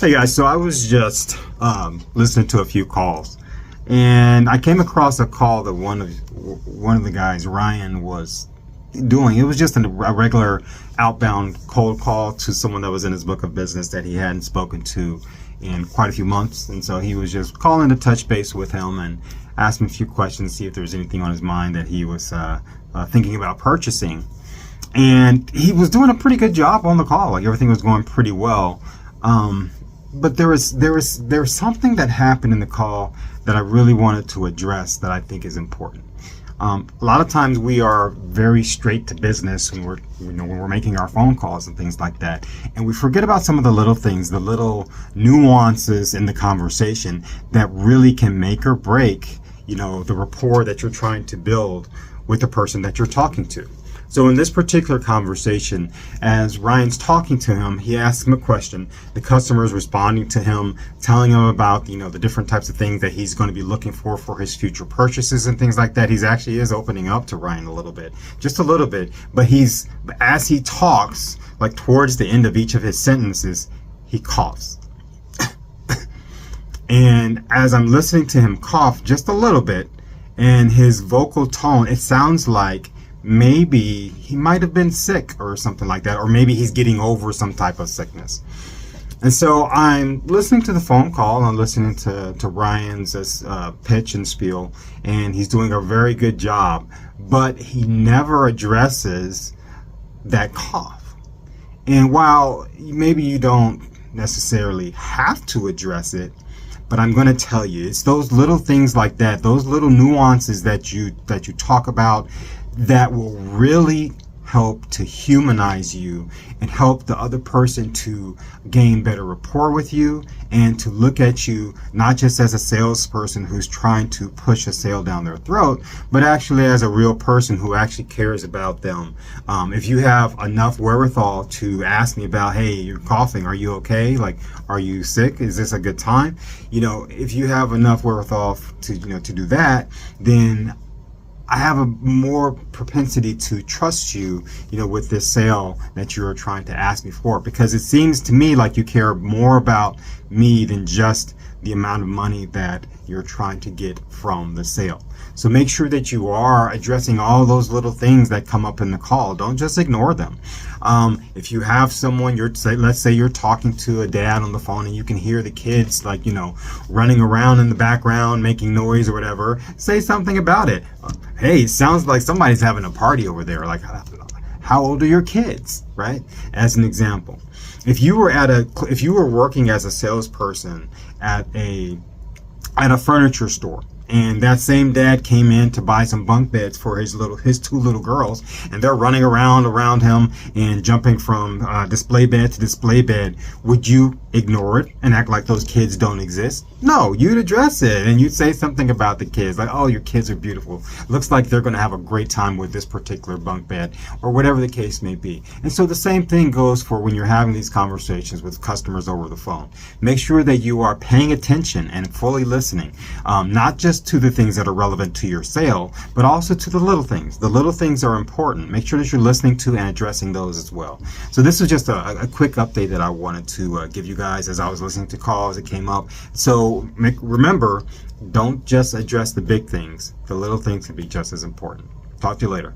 Hey guys, so I was just listening to a few calls, and I came across a call that one of the guys, Ryan, was doing. It was just a regular outbound cold call to someone that was in his book of business that he hadn't spoken to in quite a few months, and so he was just calling to touch base with him and ask him a few questions, see if there was anything on his mind that he was thinking about purchasing. And he was doing a pretty good job on the call. Like, everything was going pretty well. But there was something that happened in the call that I really wanted to address that I think is important. A lot of times we are very straight to business when we're making our phone calls and things like that, and we forget about some of the little things, the little nuances in the conversation that really can make or break, the rapport that you're trying to build with the person that you're talking to. So in this particular conversation, as Ryan's talking to him, he asks him a question. The customer is responding to him, telling him about, the different types of things that he's going to be looking for his future purchases and things like that. He's actually is opening up to Ryan a little bit, just a little bit. But as he talks, like towards the end of each of his sentences, he coughs. And as I'm listening to him cough just a little bit, and his vocal tone, it sounds like maybe he might have been sick or something like that, or maybe he's getting over some type of sickness. And so I'm listening to the phone call, and I'm listening to Ryan's pitch and spiel, and he's doing a very good job, but he never addresses that cough. And while maybe you don't necessarily have to address it, but I'm going to tell you, it's those little things like that, those little nuances that you talk about, that will really help to humanize you and help the other person to gain better rapport with you and to look at you not just as a salesperson who's trying to push a sale down their throat, but actually as a real person who actually cares about them. If you have enough wherewithal to ask me about, hey, you're coughing, are you okay? Like, are you sick? Is this a good time? If you have enough wherewithal to do that, then I have a more propensity to trust you, with this sale that you're trying to ask me for, because it seems to me like you care more about me than just the amount of money that you're trying to get from the sale. So make sure that you are addressing all those little things that come up in the call. Don't just ignore them. If you have someone, let's say you're talking to a dad on the phone and you can hear the kids running around in the background, making noise or whatever, say something about it. Hey, it sounds like somebody's having a party over there. Like, how old are your kids, right? As an example. If you were working as a salesperson at a furniture store, and that same dad came in to buy some bunk beds for his two little girls, and they're running around him and jumping from display bed to display bed, would you ignore it and act like those kids don't exist? No, you'd address it, and you'd say something about the kids, like, oh, your kids are beautiful. Looks like they're going to have a great time with this particular bunk bed, or whatever the case may be. And so the same thing goes for when you're having these conversations with customers over the phone. Make sure that you are paying attention and fully listening, not just to the things that are relevant to your sale, but also to the little things. The little things are important. Make sure that you're listening to and addressing those as well. So this is just a quick update that I wanted to give you guys as I was listening to calls that came up. So remember, don't just address the big things. The little things can be just as important. Talk to you later.